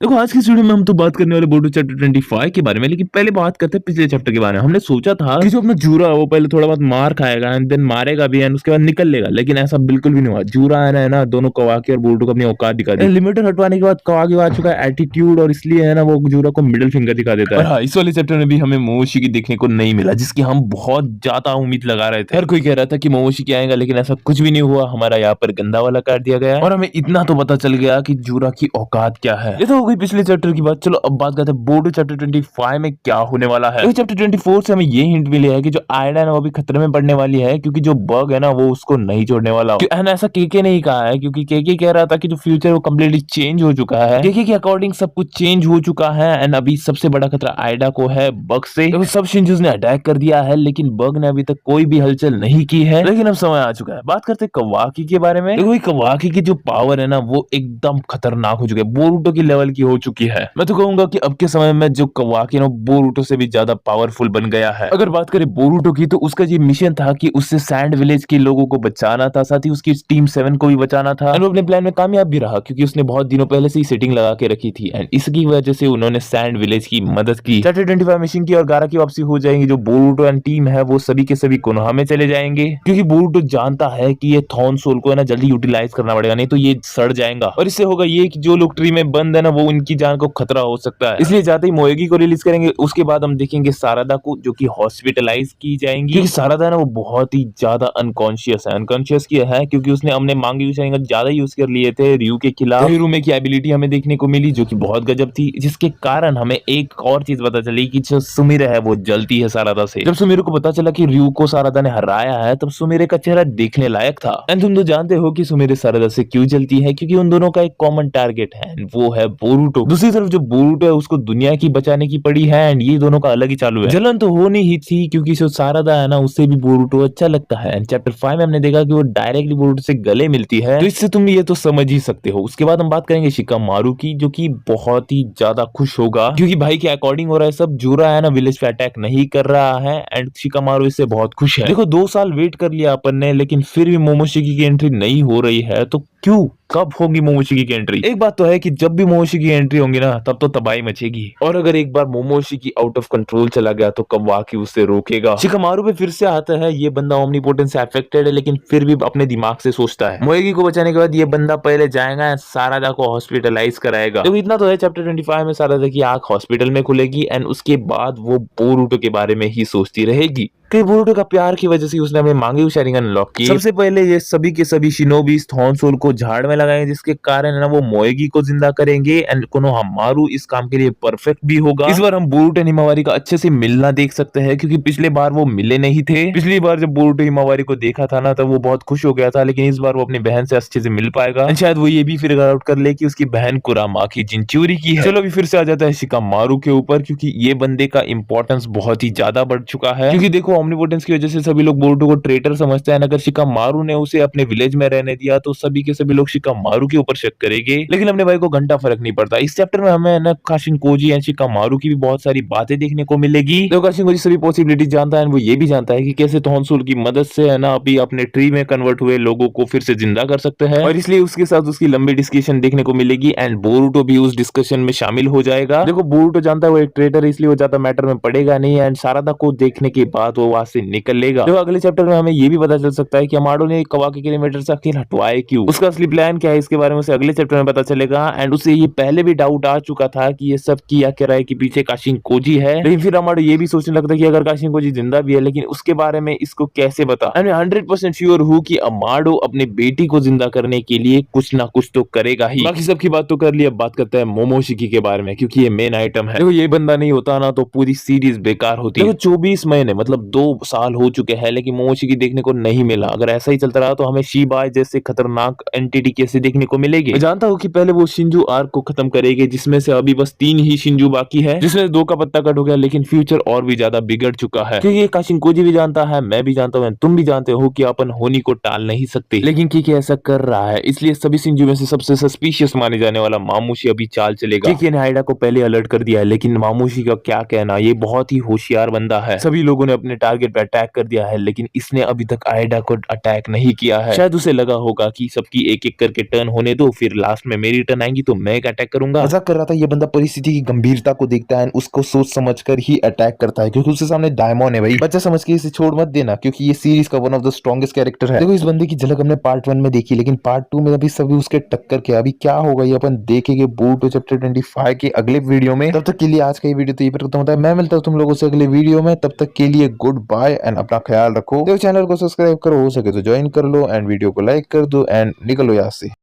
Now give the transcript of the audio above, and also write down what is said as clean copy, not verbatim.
देखो आज की इस वीडियो में हम तो बात करने वाले बोरुटो चैप्टर 25 के बारे में, लेकिन पहले बात करते हैं पिछले चैप्टर के बारे में। हमने सोचा था कि जो अपना जूरा है वो पहले थोड़ा बहुत मार खाएगा एंड देन मारेगा भी एंड उसके बाद निकल लेगा, लेकिन ऐसा बिल्कुल भी नहीं हुआ। जूरा है ना दोनों कवाकी और बोरुटो को अपनी औकात दिखा दी। लिमिटर हटवाने के बाद कवाकी आ चुका है एटीट्यूड, और इसलिए है ना वो जूरा को मिडिल फिंगर दिखा देता है। और हाँ, इस वाले चैप्टर में भी हमें मोमोशिकी देखने को नहीं मिला, जिसकी हम बहुत ज्यादा उम्मीद लगा रहे थे। हर कोई कह रहा था कि मोमोशिकी आएगा, लेकिन ऐसा कुछ भी नहीं हुआ। हमारा यहाँ पर गंदा वाला काट दिया गया और हमें इतना तो पता चल गया कि जूरा की औकात क्या है। ये तो हो गई पिछले चैप्टर की बात। चलो अब बात करते हैं बोरुटो चैप्टर 25 में क्या होने वाला है। तो चैप्टर 24 से हमें ये हिंट मिली है कि जो आयडा है ना वो भी खतरे में पड़ने वाली है, क्योंकि जो बग है ना वो उसको नहीं छोड़ने वाला। ऐसा केके नहीं कहा है, क्योंकि केके कह रहा था कि जो फ्यूचर वो कम्प्लीटली चेंज हो चुका है। केके के अकॉर्डिंग सब कुछ चेंज हो चुका है एंड अभी सबसे बड़ा खतरा आयडा को है बग से। तो सब शिंजूज ने अटैक कर दिया है, लेकिन बग ने अभी तक कोई भी हलचल नहीं की है। लेकिन अब समय आ चुका है। बात करते हैं कवाकी के बारे में। देखो कवाकी की जो पावर है ना वो एकदम खतरनाक हो चुकी है, बोरुटो की लेवल की हो चुकी है। मैं तो कहूंगा कि अब के समय में जो कवाकी ना बोरुटो से भी ज्यादा पावरफुल बन गया है। अगर बात करें बोरुटो की, तो उसका ये मिशन था कि उससे सैंड विलेज के लोगों को बचाना था, साथ ही उसकी टीम 7 को भी बचाना था। और वो अपने प्लान में कामयाब भी रहा, क्योंकि उसने बहुत दिनों पहले से ही सेटिंग लगा के रखी थी एंड इसकी वजह से उन्होंने सैंड विलेज की मदद की। चैप्टर 25 मिशन की और गारा की वापसी हो जाएंगी। जो बोरुटो एंड टीम है वो सभी के सभी कोनोहा में चले जाएंगे, क्योंकि बोरुटो जानता है कि ये थॉर्न सोल को है ना जल्दी यूटिलाइज करना पड़ेगा, नहीं तो ये सड़ जाएगा। और इससे होगा ये कि जो लोग ट्री में बंद है ना वो उनकी जान को खतरा हो सकता है। इसलिए जाते ही मोएगी को रिलीज करेंगे। उसके बाद हम देखेंगे सारादा को, जो कि हॉस्पिटलाइज की जाएंगी, क्योंकि सारादा ना वो बहुत ही ज्यादा अनकॉन्शियस है। अनकॉन्शियस की है क्योंकि उसने हमने मांगी शारिंगन ज्यादा यूज कर लिए थे रयू के खिलाफ। हिरुमे की एबिलिटी हमें देखने को मिली, जो कि बहुत गजब थी, जिसके कारण हमें एक और चीज पता चली कि जो सुमिरे है वो जलती है सारादा से। जब सुमिरे को पता चला कि रयू को सारादा ने हराया है, तब सुमिरे का चेहरा देखने लायक था। एंड तुम तो जानते हो कि सुमिरे सारादा से क्यों जलती है, क्योंकि उन दोनों का एक कॉमन टारगेट है, वो है बोरुटो। दूसरी तरफ जो बोरुटो है उसको दुनिया की बचाने की पड़ी है एंड ये दोनों का अलग ही चालू है। जलन तो होनी ही थी, क्योंकि जो सारादा है ना उससे भी बोरुटो अच्छा लगता है। एंड चैप्टर 5 में हमने देखा कि वो डायरेक्टली बोरुटो से गले मिलती है, तो इससे तुम ये तो समझ ही सकते हो। उसके बाद हम बात करेंगे शिकामारू की, जो कि बहुत ही ज्यादा खुश होगा, क्योंकि भाई के अकॉर्डिंग हो रहा है सब। जूरा है ना विलेज पे अटैक नहीं कर रहा है एंड शिकामारू इससे बहुत खुश है। देखो 2 साल वेट कर लिया अपन ने, लेकिन फिर भी मोमोशिकी की एंट्री नहीं हो रही है, तो क्यों कब होगी मोमोशिकी की एंट्री? एक बात तो है कि जब भी मोमोशिकी की एंट्री होंगी ना तब तो तबाही मचेगी, और अगर एक बार मोमोशिकी आउट ऑफ कंट्रोल चला गया तो कवाकी उससे रोकेगा। शिकामारू पे फिर से आता है। ये बंदा ओमनीपोटेंस से अफेक्टेड है, लेकिन फिर भी अपने दिमाग से सोचता है। मोएगी को बचाने के बाद ये बंदा पहले जाएगा सारादा को हॉस्पिटलाइज कराएगा। तो इतना तो है, चैप्टर 25 में सारादा की आंख हॉस्पिटल में खुलेगी एंड उसके बाद वो बोरुटो के बारे में ही सोचती रहेगी। कई बोरुटो का प्यार की वजह से उसने हमें मांगी शारिंगन अनलॉक की। सबसे पहले ये सभी के सभी शिनोबीज थॉर्न सोल को झाड़ में लगाएंगे, जिसके कारण है ना वो मोएगी को जिंदा करेंगे एंड कोनोहामारू इस काम के लिए परफेक्ट भी होगा। इस बार हम बोरुटो एंड हिमावारी का अच्छे से मिलना देख सकते हैं, क्योंकि पिछले बार वो मिले नहीं थे। पिछली बार जब बोरुटो हिमावारी को देखा था ना तब वो बहुत खुश हो गया था, लेकिन इस बार वो अपनी बहन से अच्छे से मिल पाएगा। शायद वो ये भी फिगर आउट कर ले कि उसकी बहन कुरामाकी जिंचूरी की है। चलो अभी फिर से आ जाता है शिकामारू के ऊपर, क्योंकि ये बंदे का इंपॉर्टेंस बहुत ही ज्यादा बढ़ चुका है। क्योंकि देखो ओमनीपोटेंस की वजह से सभी लोग बोरुटो को ट्रेटर समझते हैं। अगर शिकामारू ने उसे अपने विलेज में रहने दिया तो सभी के सभी लोग शिकामारू के ऊपर शक करेंगे, लेकिन अपने भाई को घंटा फर्क नहीं पड़ता। इस चैप्टर में हमें ना काशिनकोजी एंड शिकामारू की भी बहुत सारी बातें देखने को मिलेगी। तो काशिनकोजी सभी पॉसिबिलिटी जानता है, वो ये भी जानता है कि कैसे तोहनसुल की मदद से है ना अभी अपने ट्री में कन्वर्ट हुए लोगों को फिर से जिंदा कर सकते हैं, और इसलिए उसके साथ उसकी लंबी डिस्कशन देखने को मिलेगी एंड बोरुटो भी उस डिस्कशन में शामिल हो जाएगा। देखो बोरुटो जानता है वो एक ट्रेटर है, इसलिए वो ज्यादा मैटर में पड़ेगा नहीं एंड सारादा को देखने के बाद वो वहां से निकल लेगा। तो अगले चैप्टर में हमें ये भी पता चल सकता है कि अमाडो ने कवाकी किलोमीटर से अकेले हटवाए क्यों, उसका असली प्लान क्या है, इसके बारे में उसे अगले चैप्टर में पता चलेगा। एंड उसे ये पहले भी डाउट आ चुका था कि ये सब किया क्या रहा है कि पीछे काशिनकोजी है, लेकिन फिर अमाडो ये भी सोचने लगता है कि अगर काशिनकोजी जिंदा भी है, लेकिन उसके बारे में इसको कैसे बता। मैं 100% श्योर हूँ कि अमाडो अपने बेटी को जिंदा करने के लिए कुछ ना कुछ तो करेगा ही। बाकी सबकी बात तो कर ली, अब बात करते हैं मोमोशिकी के बारे में, क्योंकि ये मेन आइटम है। देखो ये बंदा नहीं होता ना तो पूरी सीरीज बेकार होती। देखो 24 महीने मतलब 2 साल हो चुके हैं, लेकिन मोमोशिकी देखने को नहीं मिला। अगर ऐसा ही चलता रहा तो हमें शीबाई जैसे खतरनाक एंटिटी कैसे देखने को मिलेगी। मैं जानता हूँ कि पहले वो शिंजू आर्क को खत्म करेगी, जिसमें से अभी बस 3 ही शिंजू बाकी है, जिसमें 2 का पत्ता कट हो गया, लेकिन फ्यूचर और भी ज्यादा बिगड़ चुका है। क्योंकि काशिनकोजी भी जानता है, मैं भी जानता हूँ, तुम भी जानते हो कि अपन होनी को टाल नहीं सकते, लेकिन किकी ऐसा कर रहा है, इसलिए सभी शिंजू में से सबसे सस्पिशियस माने जाने वाला मामूशी अभी चाल चलेगा। किकी ने आइडा को पहले अलर्ट कर दिया है, लेकिन मामूशी का क्या कहना, ये बहुत ही होशियार बंदा है। सभी लोगों ने अपने टारगेट पे अटैक कर दिया है, लेकिन इसने अभी तक आयडा को अटैक नहीं किया है। शायद उसे लगा होगा कि सबकी एक-एक करके टर्न होने दो, फिर लास्ट में मेरी टर्न आएगी तो मैं एक अटैक करूंगा। मजाक कर रहा था। ये बंदा परिस्थिति की गंभीरता को देखता है, उसको सोच समझकर ही अटैक करता है, क्योंकि उसके सामने डायमंड है भाई। बच्चा समझ के इसे छोड़ मत देना, क्योंकि ये सीरीज का one of the strongest character है। देखो इस बंदे की झलक हमने पार्ट 1 में देखी, लेकिन पार्ट 2 में अभी सभी उसके टक्कर के। अभी क्या होगा ये अपन देखेंगे बोरुतो चैप्टर 25 के अगले वीडियो में। तब तक के लिए आज का ये वीडियो तो ये पर खत्म होता है। मैं मिलता हूँ तुम लोगों से अगले वीडियो में। तब तक के लिए गुड बाय एंड अपना ख्याल रखो। देखो चैनल को सब्सक्राइब करो, हो सके तो ज्वाइन कर लो एंड वीडियो को लाइक कर दो एंड निकलो यहाँ से।